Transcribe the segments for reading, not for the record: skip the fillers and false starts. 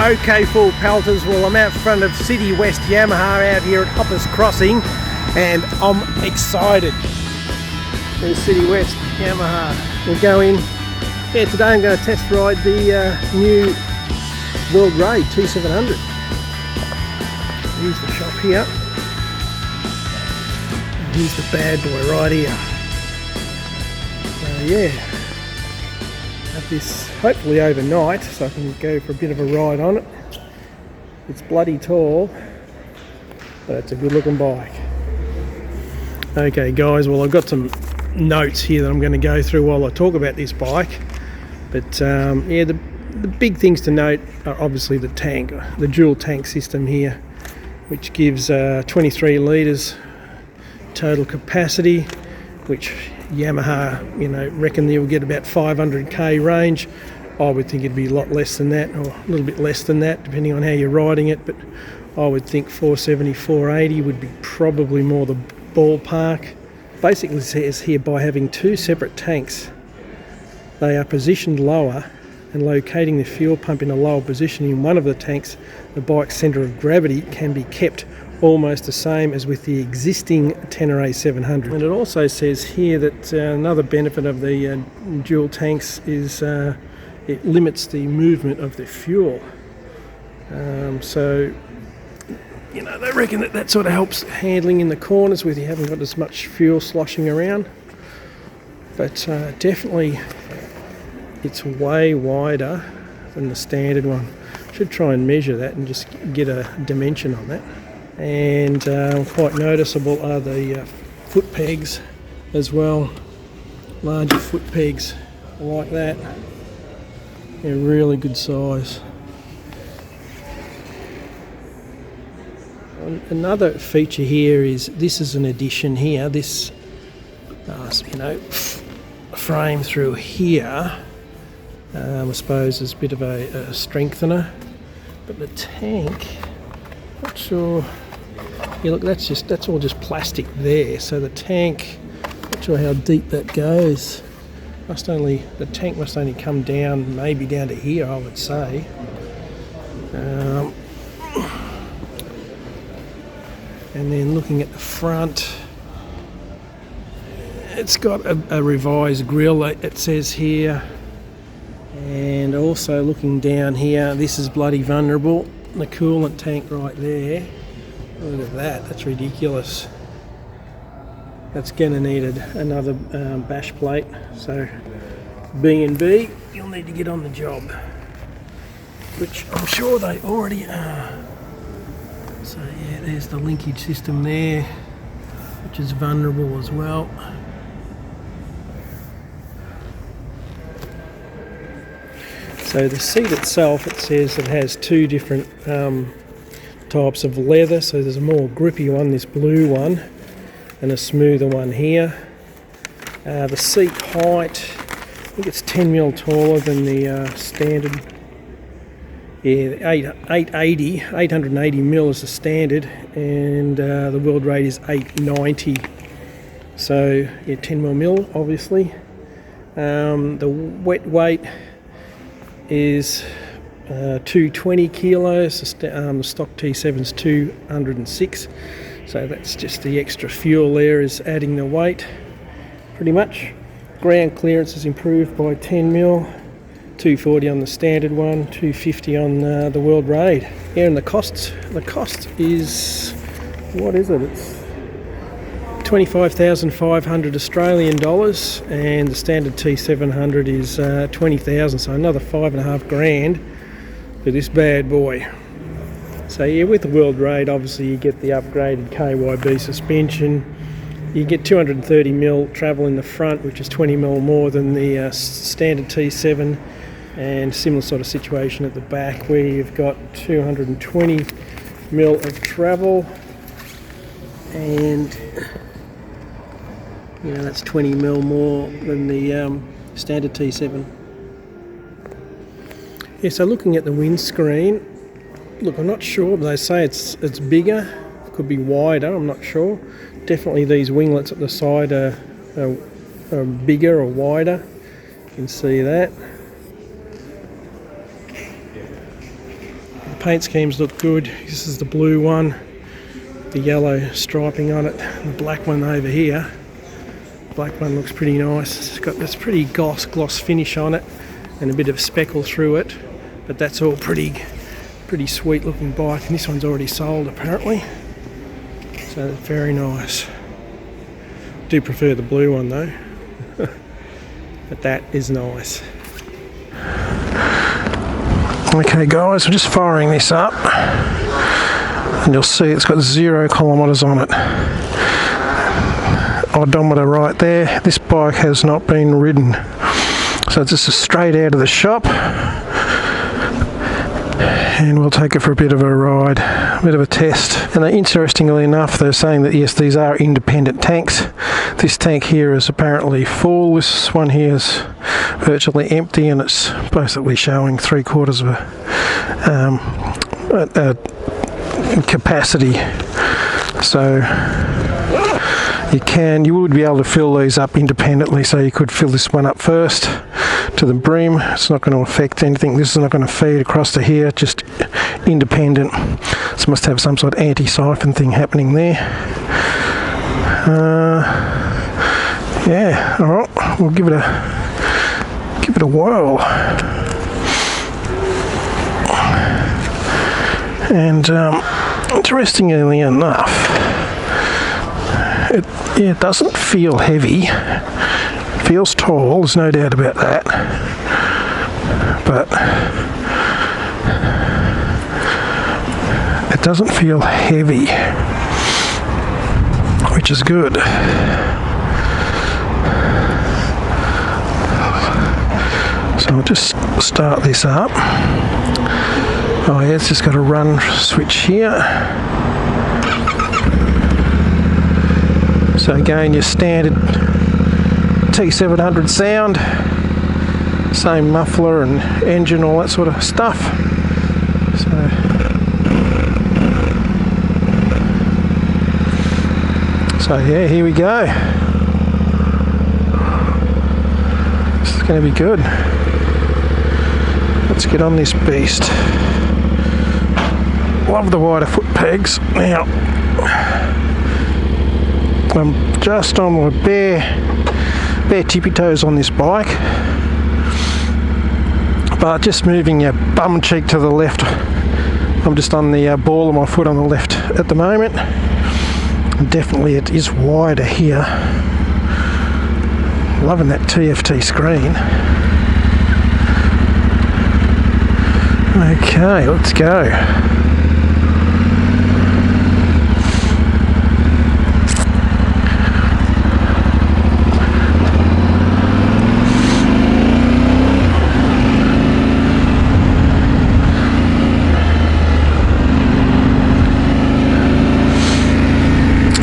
Okay, full pelters. Well, I'm out front of City West Yamaha out here at Hoppers Crossing, and I'm excited. There's City West Yamaha. We'll go in. Yeah, today I'm going to test ride the new World Raid T700. Here's the shop here. And here's the bad boy right here. So yeah, have this hopefully overnight so I can go for a bit of a ride on it. It's bloody tall, but it's a good looking bike. Okay guys, well I've got some notes here that I'm going to go through while I talk about this bike. But yeah, the big things to note are obviously the tank, the dual tank system here, which gives 23 litres total capacity, which Yamaha, you know, reckon you'll get about 500k range. I would think it'd be a lot less than that, or a little bit less than that, depending on how you're riding it. But I would think 470, 480 would be probably more the ballpark. Basically, it says here by having two separate tanks, they are positioned lower and locating the fuel pump in a lower position in one of the tanks, the bike's centre of gravity can be kept almost the same as with the existing Tenere 700. And it also says here that another benefit of the dual tanks is it limits the movement of the fuel. So, you know, they reckon that sort of helps handling in the corners where you haven't got as much fuel sloshing around. But definitely it's way wider than the standard one. Should try and measure that and just get a dimension on that. And quite noticeable are the foot pegs as well. Larger foot pegs like that. They're really good size. Another feature here is this is an addition here. This you know, frame through here I suppose is a bit of a strengthener, but the tank, not sure. Yeah, look, that's all just plastic there. So the tank, not sure how deep that goes. The tank must only come down, maybe down to here, I would say. And then looking at the front, it's got a revised grille, it says here. And also looking down here, this is bloody vulnerable. The coolant tank right there. Look at that, that's ridiculous. That's gonna need another bash plate. So B&B, you'll need to get on the job, which I'm sure they already are. So yeah, there's the linkage system there, which is vulnerable as well. So the seat itself, it says it has two different types of leather. So there's a more grippy one, this blue one, and a smoother one here. The seat height, I think it's 10mm taller than the standard. Yeah, 880mm is the standard, and the World Raid is 890. So yeah, 10mm obviously. The wet weight is 220 kilos. The stock T7's 206. So that's just the extra fuel there is adding the weight, pretty much. Ground clearance is improved by 10mm. 240 on the standard one, 250 on the World Raid. Yeah, and the cost is, what is it? It's 25,500 Australian dollars, and the standard T700 is 20,000, so another $5,500 for this bad boy. So yeah, with the World Raid, obviously you get the upgraded KYB suspension. You get 230mm travel in the front, which is 20mm more than the standard T7, and similar sort of situation at the back where you've got 220mm of travel, and you know, that's 20mm more than the standard T7. Yeah, so looking at the windscreen, look, I'm not sure, but they say it's bigger, could be wider, I'm not sure. Definitely these winglets at the side are bigger or wider, you can see that. paint schemes look good. This is the blue one, the yellow striping on it, and the black one over here. The black one looks pretty nice. It's got this pretty gloss finish on it and a bit of speckle through it, but that's all pretty sweet looking bike, and this one's already sold apparently, so very nice. Do prefer the blue one though. But that is nice. Okay guys, I'm just firing this up and you'll see it's got 0 kilometres on it. Odometer right there. This bike has not been ridden, so it's just straight out of the shop, and we'll take it for a bit of a ride, a bit of a test. And interestingly enough, they're saying that yes, these are independent tanks. This tank here is apparently full. This one here is virtually empty, and it's basically showing 3/4 of a capacity. So you would be able to fill these up independently, so you could fill this one up first to the brim. It's not going to affect anything. This is not going to feed across to here, just independent. So must have some sort of anti-siphon thing happening there. Yeah, alright, we'll give it a whirl. And interestingly enough, it doesn't feel heavy. It feels tall, there's no doubt about that. But it doesn't feel heavy, which is good. So I'll just start this up. Oh yeah, it's just got a run switch here. So again, your standard T700 sound, same muffler and engine, all that sort of stuff. So yeah, here we go. This is going to be good. Let's get on this beast. Love the wider foot pegs. Now, I'm just on my bare tippy toes on this bike, but just moving your bum cheek to the left. I'm just on the ball of my foot on the left at the moment. And definitely it is wider here. Loving that TFT screen. Okay, let's go.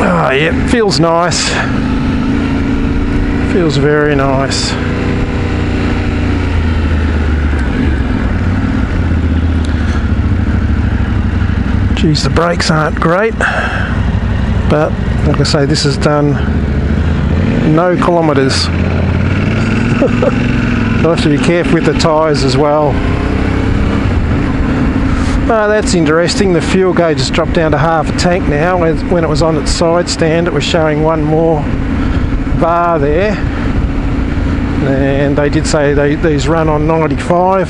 Oh yeah, feels nice. Feels very nice. Geez, the brakes aren't great, but like I say, this has done no kilometres. I have to be careful with the tyres as well. Oh, that's interesting. The fuel gauge has dropped down to half a tank now. When it was on its side stand, it was showing one more bar there. And they did say these run on 95,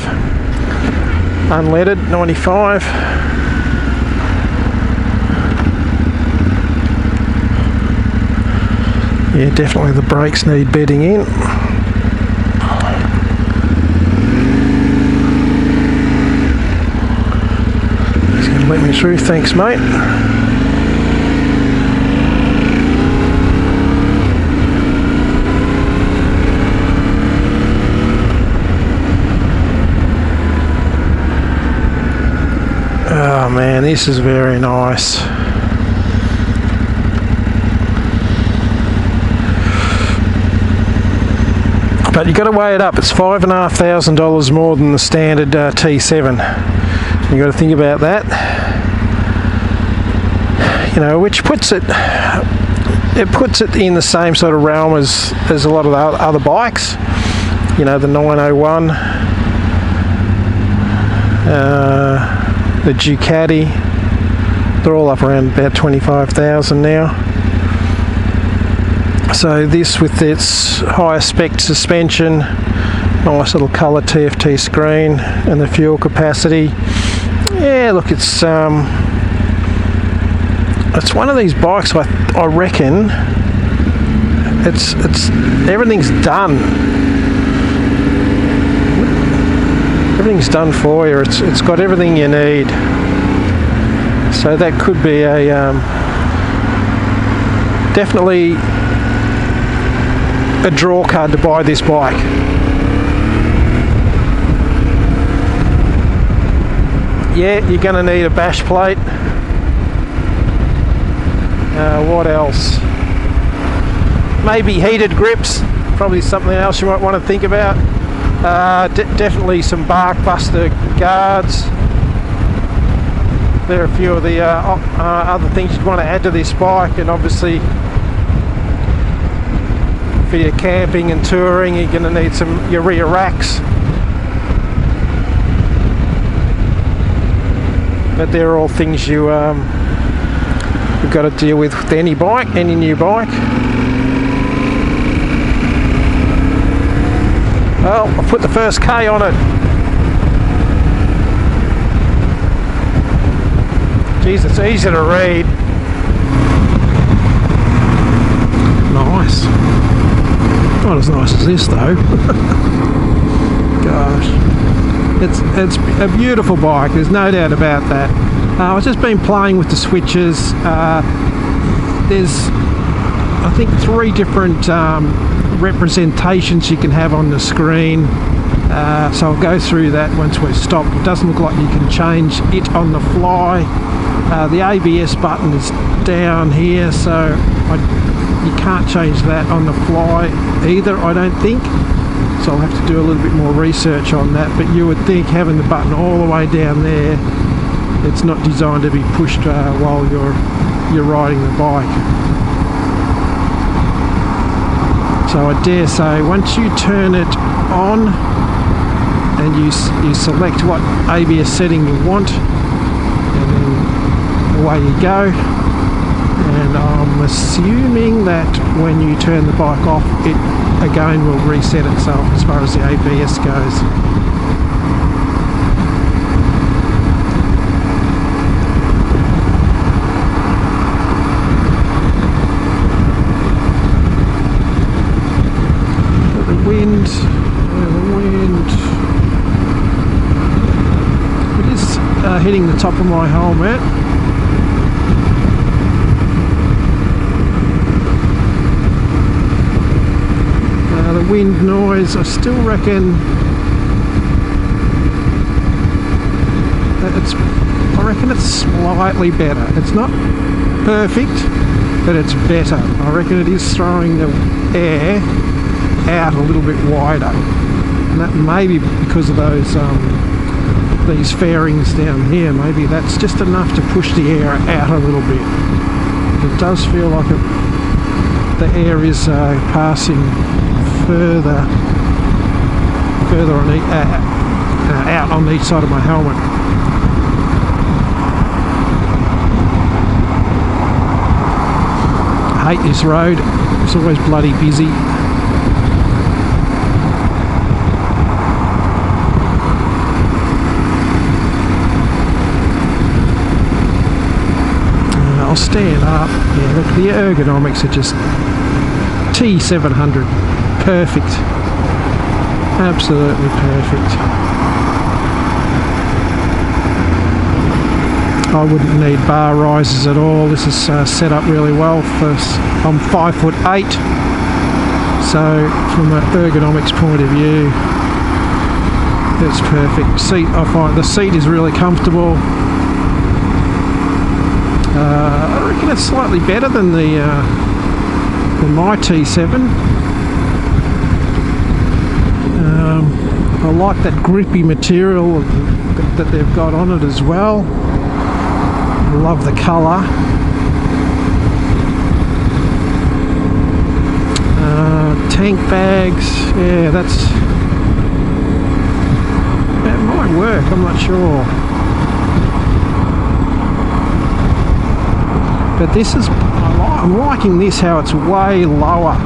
unleaded 95. Yeah, definitely the brakes need bedding in. He's going to let me through, thanks mate. Oh man, this is very nice. But you've got to weigh it up. It's $5,500 more than the standard T7. You've got to think about that. You know, which puts it in the same sort of realm as a lot of the other bikes. You know, the 901. the Ducati. They're all up around about 25,000 now. So this with its higher spec suspension, nice little colour TFT screen, and the fuel capacity. Yeah, look, it's one of these bikes I reckon it's everything's done. Everything's done for you. It's got everything you need. So that could be a definitely a draw card to buy this bike. Yeah, you're going to need a bash plate. What else? Maybe heated grips. Probably something else you might want to think about. Definitely some bark buster guards. There are a few of the other things you'd want to add to this bike, and obviously for your camping and touring you're going to need your rear racks. But they're all things you've got to deal with any bike, any new bike. Well, I put the first K on it. Geez, it's easy to read. Nice. Not as nice as this though. Gosh. It's a beautiful bike, there's no doubt about that. I've just been playing with the switches. There's, I think, 3 different representations you can have on the screen. So I'll go through that once we're stopped. It doesn't look like you can change it on the fly. The ABS button is down here, so you can't change that on the fly either, I don't think. So I'll have to do a little bit more research on that, but you would think having the button all the way down there, it's not designed to be pushed while you're riding the bike. So I dare say once you turn it on and you select what ABS setting you want, and then away you go. And I'm assuming that when you turn the bike off, it again will reset itself as far as the ABS goes. The wind. It is hitting the top of my helmet. The wind noise, I still reckon it's slightly better. It's not perfect, but it's better. I reckon it is throwing the air out a little bit wider, and that may be because of those these fairings down here. Maybe that's just enough to push the air out a little bit. It does feel like the air is passing further on out on each side of my helmet. I hate this road. It's always bloody busy. I'll stand up. Yeah, look, the ergonomics are just T700. Perfect. Absolutely perfect. I wouldn't need bar risers at all. This is set up really well for. I'm 5'8", so from an ergonomics point of view, it's perfect. Seat, I find the seat is really comfortable. I reckon it's slightly better than my T7. I like that grippy material that they've got on it as well. I love the colour. Tank bags, yeah, that might work, I'm not sure. But this is, I'm liking this, how it's way lower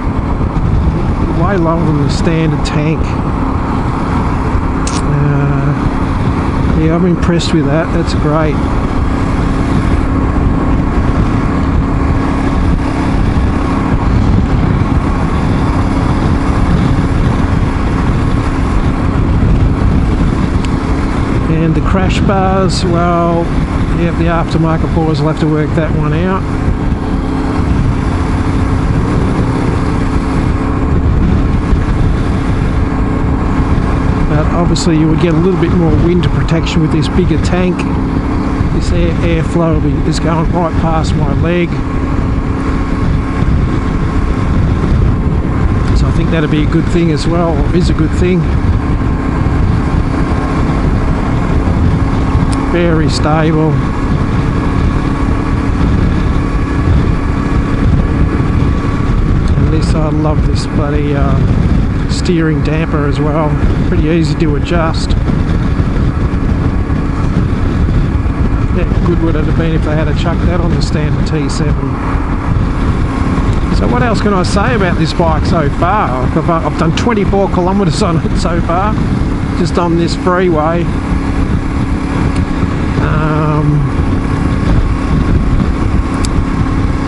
than the standard tank. Yeah, I'm impressed with that. That's great. And the crash bars, well, yeah, the aftermarket boys will have to work that one out. But obviously you would get a little bit more wind protection with this bigger tank. This airflow is going right past my leg. So I think that'd be a good thing as well, or is a good thing. Very stable. And this, I love this bloody steering damper as well. Pretty easy to adjust. Yeah, good would it have been if they had chucked that on the standard T7. So what else can I say about this bike so far? I've done 24 kilometres on it so far, just on this freeway.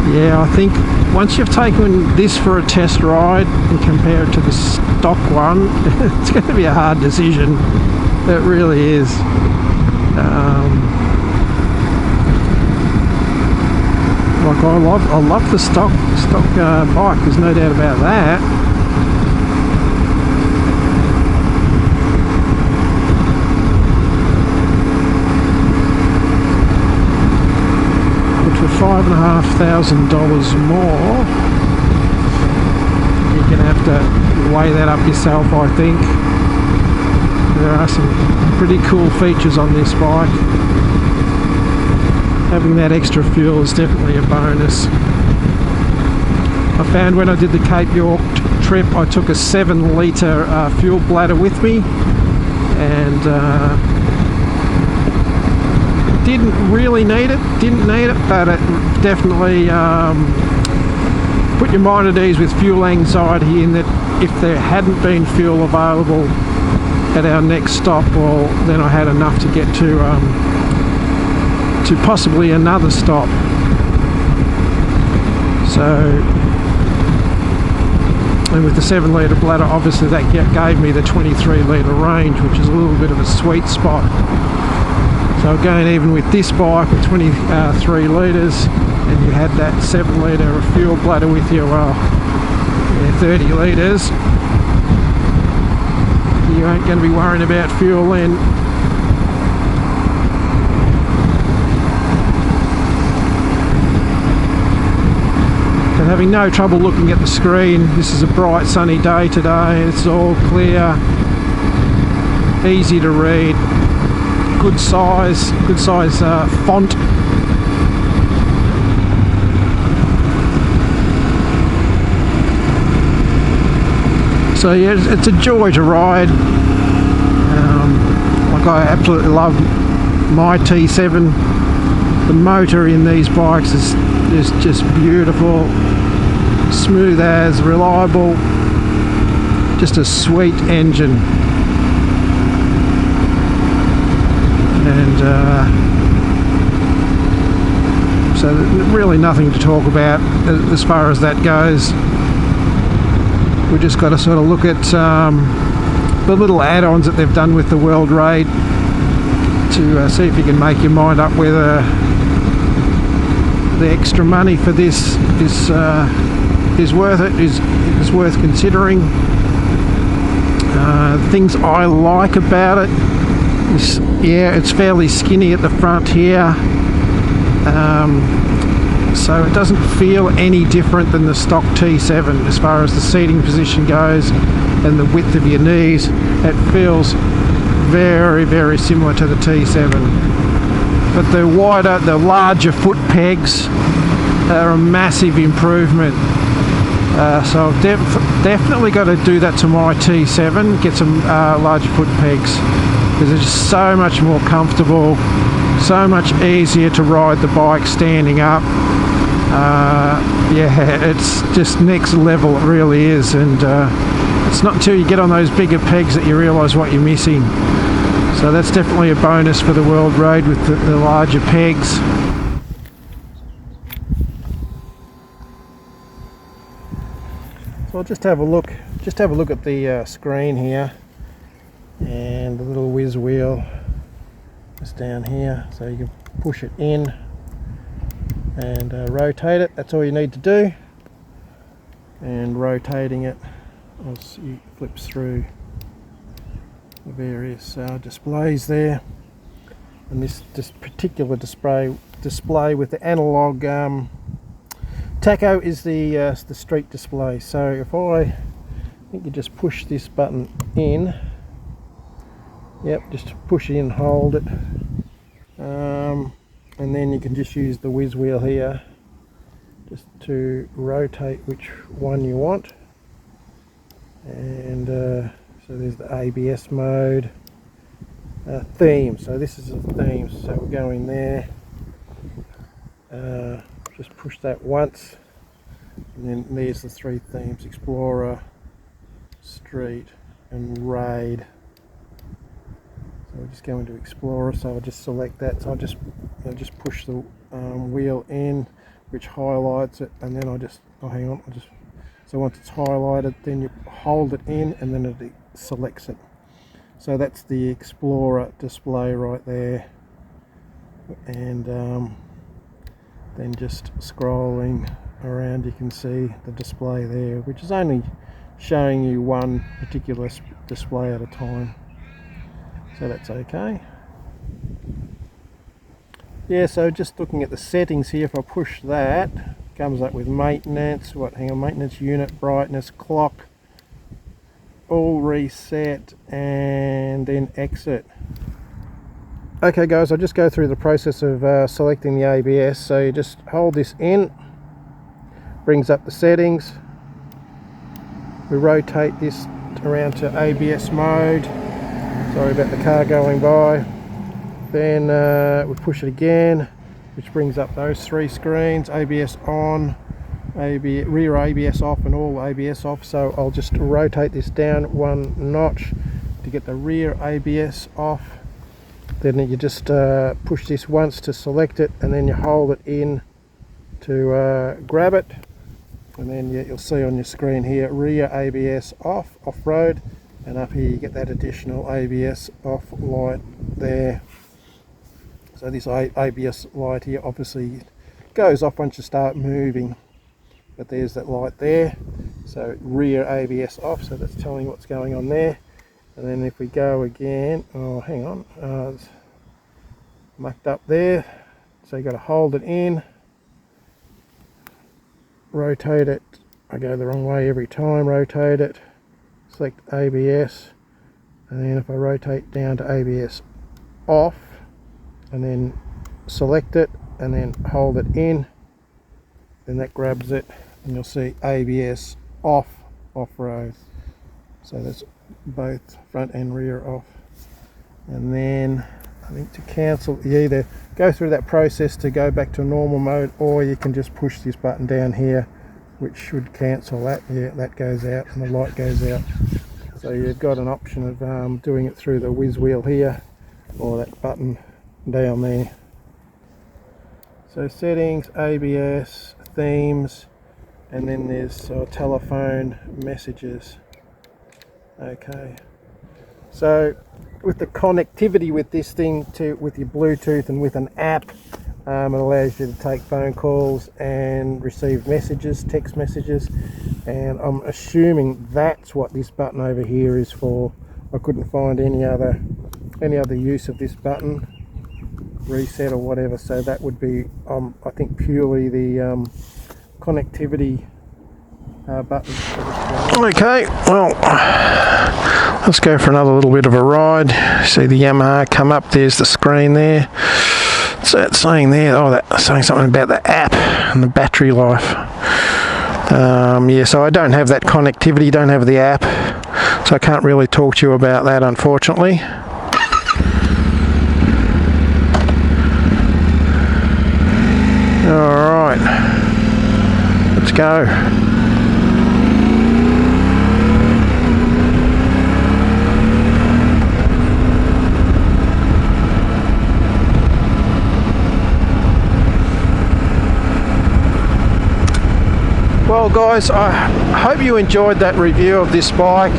Yeah, I think once you've taken this for a test ride and compare it to the stock one, it's going to be a hard decision. It really is. Like I love the stock bike. There's no doubt about that. For $5,500 more, you're going to have to weigh that up yourself, I think. There are some pretty cool features on this bike. Having that extra fuel is definitely a bonus. I found when I did the Cape York trip, I took a 7-litre fuel bladder with me, and didn't really need it, but it definitely put your mind at ease with fuel anxiety, in that if there hadn't been fuel available at our next stop, well, then I had enough to get to possibly another stop. So, and with the 7-litre bladder, obviously that gave me the 23-litre range, which is a little bit of a sweet spot. So again, even with this bike at 23 litres, and you had that 7-litre fuel bladder with you, well, yeah, 30 litres, you ain't going to be worrying about fuel then. But having no trouble looking at the screen. This is a bright sunny day today. It's all clear, easy to read. Good size font. So yeah, it's a joy to ride. Like, I absolutely love my T7. The motor in these bikes is just beautiful, smooth as, reliable, just a sweet engine. And so really nothing to talk about as far as that goes. We've just got to sort of look at the little add-ons that they've done with the World Raid to see if you can make your mind up whether the extra money for this is worth it, is worth considering. Things I like about it is, yeah, it's fairly skinny at the front here, so it doesn't feel any different than the stock T7 as far as the seating position goes and the width of your knees. It feels very, very similar to the T7, but the larger foot pegs are a massive improvement. So I've definitely got to do that to my T7, get some larger foot pegs, because it's just so much more comfortable, so much easier to ride the bike standing up. Yeah, it's just next level, it really is, and it's not until you get on those bigger pegs that you realise what you're missing. So that's definitely a bonus for the World Raid with the larger pegs. So I'll just have a look at the screen here, and the little whiz wheel is down here, so you can push it in and rotate it. That's all you need to do, and rotating it as you flips through the various displays there. And this particular display with the analog tacho is the street display. So if I think you just push this button in, yep, just push it in, hold it, and then you can just use the whiz wheel here just to rotate which one you want. And so there's the ABS mode, theme. So this is a theme, so we're going there. Just push that once, and then there's the three themes: Explorer, Street, and Raid. So we're just going to Explorer, so I'll just select that. So I'll just push the wheel in, which highlights it, and then so once it's highlighted, then you hold it in, and then it selects it. So that's the Explorer display right there. And then just scrolling around, you can see the display there, which is only showing you one particular display at a time. So that's okay. Yeah, so just looking at the settings here, if I push that, it comes up with maintenance, maintenance unit, brightness, clock, all reset, and then exit. Okay guys, I'll just go through the process of selecting the ABS. So you just hold this in, brings up the settings, we rotate this around to ABS mode, sorry about the car going by, then we push it again, which brings up those three screens: ABS on, rear ABS off, and all ABS off. So I'll just rotate this down one notch to get the rear ABS off. Then you just push this once to select it, and then you hold it in to grab it, and then you'll see on your screen here, rear ABS off, off-road, and up here you get that additional ABS off light there. So this ABS light here obviously goes off once you start moving, but there's that light there. So rear ABS off, so that's telling you what's going on there. And then if we go again, oh hang on, it's mucked up there, so you got to hold it in, rotate it, I go the wrong way every time, rotate it, select ABS, and then if I rotate down to ABS off, and then select it, and then hold it in, then that grabs it, and you'll see ABS off, off-road. So that's both front and rear off. And then I think to cancel, you either go through that process to go back to normal mode, or you can just push this button down here, which should cancel that. Yeah, that goes out and the light goes out. So you've got an option of doing it through the whiz wheel here, or that button down there. So settings, ABS, themes, and then there's telephone messages. Okay, so with the connectivity with this thing with your Bluetooth and with an app, it allows you to take phone calls and receive messages, text messages, and I'm assuming that's what this button over here is for. I couldn't find any other use of this button, reset or whatever, so that would be I think purely the connectivity button. Okay, well, let's go for another little bit of a ride. See the Yamaha come up, there's the screen there. So it's saying there, oh, that's saying something about the app and the battery life. Yeah, so I don't have that connectivity, don't have the app, so I can't really talk to you about that, unfortunately. Alright. Let's go. Well guys, I hope you enjoyed that review of this bike.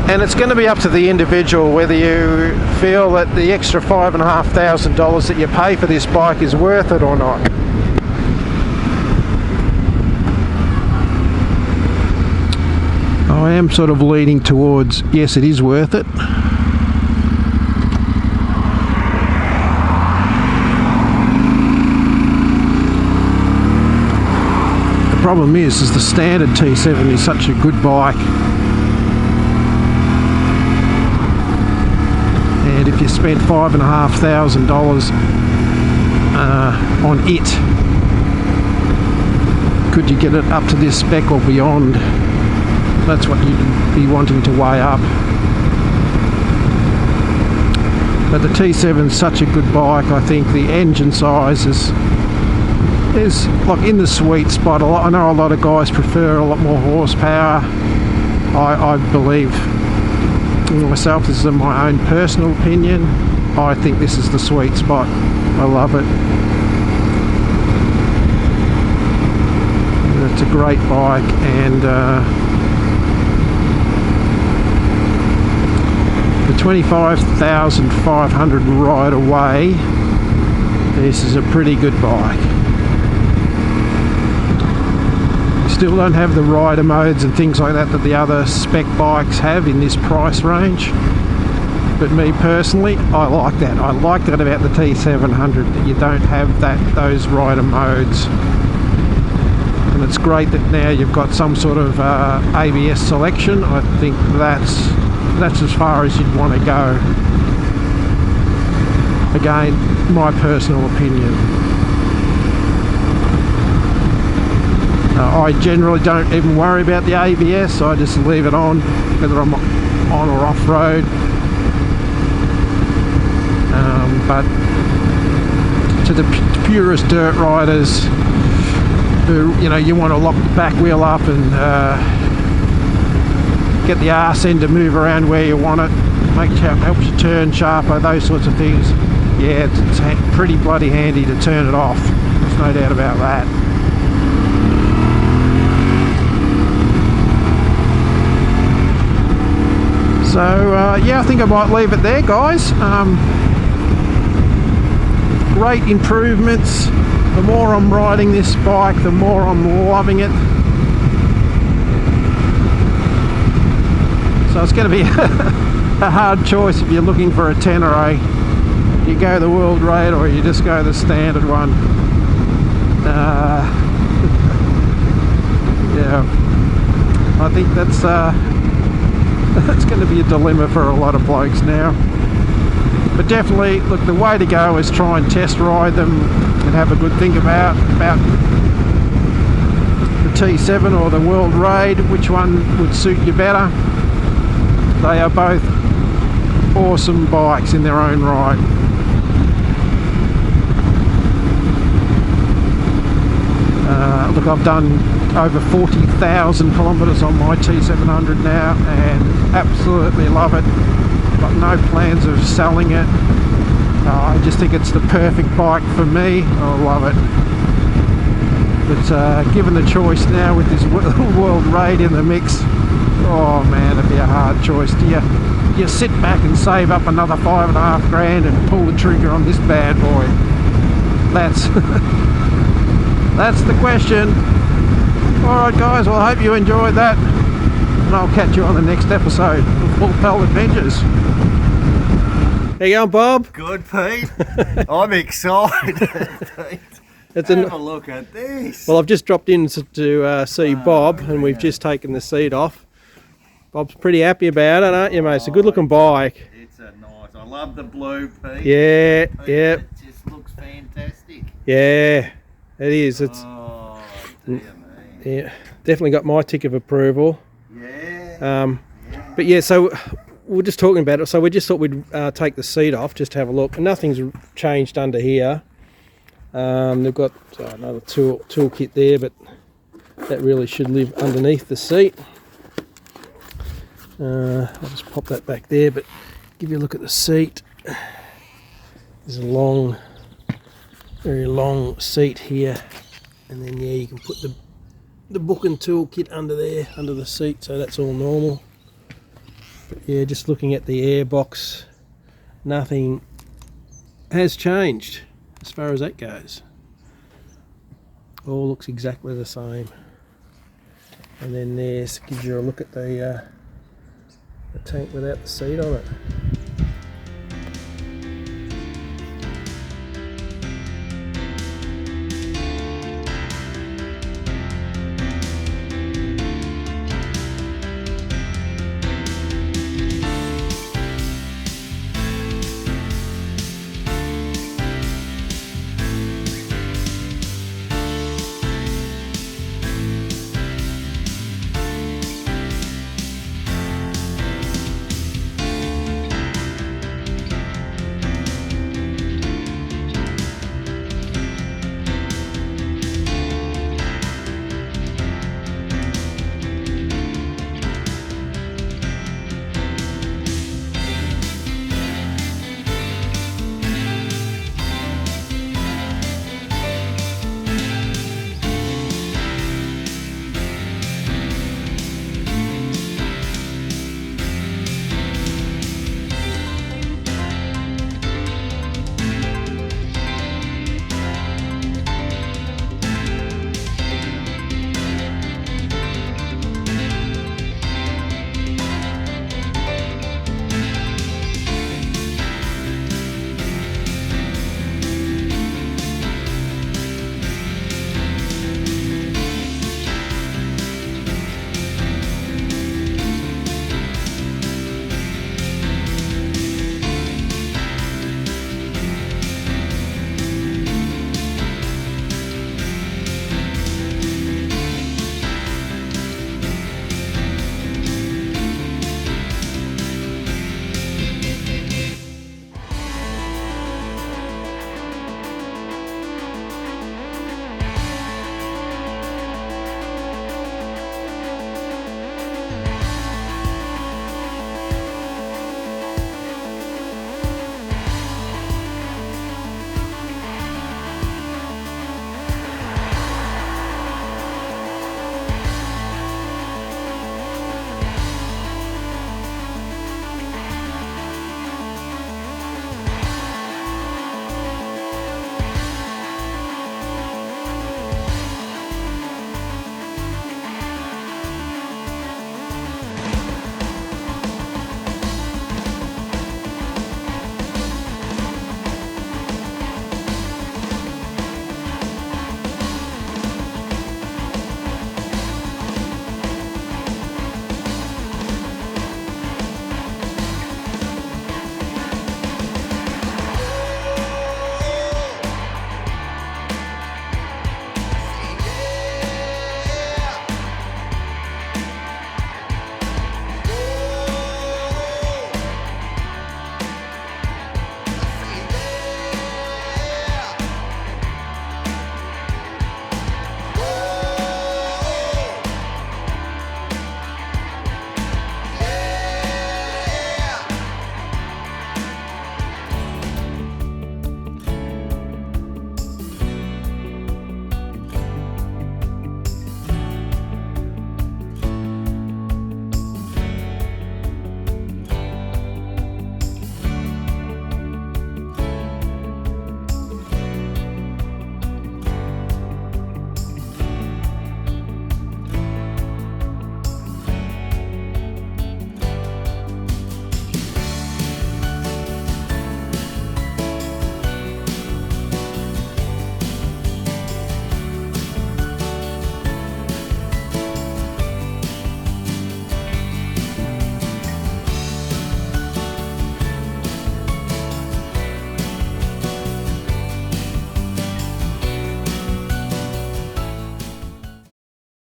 And it's going to be up to the individual whether you feel that the extra $5,500 that you pay for this bike is worth it or not. I am sort of leaning towards yes, it is worth it. The problem is the standard T7 is such a good bike. And if you spent $5,500 on it, could you get it up to this spec or beyond? That's what you'd be wanting to weigh up. But the T7 is such a good bike. I think the engine size is like in the sweet spot. I know a lot of guys prefer a lot more horsepower. I believe myself, this is my own personal opinion, I think this is the sweet spot. I love it. It's a great bike, and the 25,500 ride away, this is a pretty good bike. Still don't have the rider modes and things like that the other spec bikes have in this price range, but me personally, I like that. I like that about the T700, that you don't have those rider modes. And it's great that now you've got some sort of ABS selection. I think that's as far as you'd want to go. Again, my personal opinion. I generally don't even worry about the ABS. I just leave it on, whether I'm on or off road. But to the purest dirt riders who, you want to lock the back wheel up and get the arse end to move around where you want it, helps you turn sharper, those sorts of things. Yeah, it's pretty bloody handy to turn it off. There's no doubt about that. So yeah, I think I might leave it there, guys. Great improvements. The more I'm riding this bike, the more I'm loving it. So it's going to be a hard choice if you're looking for a 10 or a. You go the World Raid or you just go the standard one. Yeah, I think that's going to be a dilemma for a lot of blokes now. But definitely, look, the way to go is try and test ride them and have a good think about the T7 or the World Raid, which one would suit you better. They are both awesome bikes in their own right. Look, I've done over 40,000 kilometres on my T700 now and absolutely love it. Got no plans of selling it. I just think it's the perfect bike for me. I love it. But given the choice now with this World Raid in the mix, oh man, it'd be a hard choice. Do you sit back and save up another $5,500 and pull the trigger on this bad boy? That's the question. Alright guys, well I hope you enjoyed that, and I'll catch you on the next episode of Full Pelt Adventures. How you going, Bob? Good, Pete. I'm excited, Pete. Have a look at this. Well, I've just dropped in to see Bob, and we've just taken the seat off. Bob's pretty happy about it, aren't you, mate? It's a good looking bike. It's a nice. I love the blue, Pete. Yeah, yeah. It just looks fantastic. Yeah, it is. It's dear me. yeah, definitely got my tick of approval. Yeah. But yeah, so we're just talking about it. So we just thought we'd take the seat off just to have a look. Nothing's changed under here. They've got another tool kit there, but that really should live underneath the seat. I'll just pop that back there, but give you a look at the seat. There's a long, very long seat here, and then yeah, you can put the book and tool kit under there, under the seat, so that's all normal. But yeah, just looking at the air box, nothing has changed as far as that goes. All looks exactly the same. And then there's, gives you a look at the tank without the seat on it.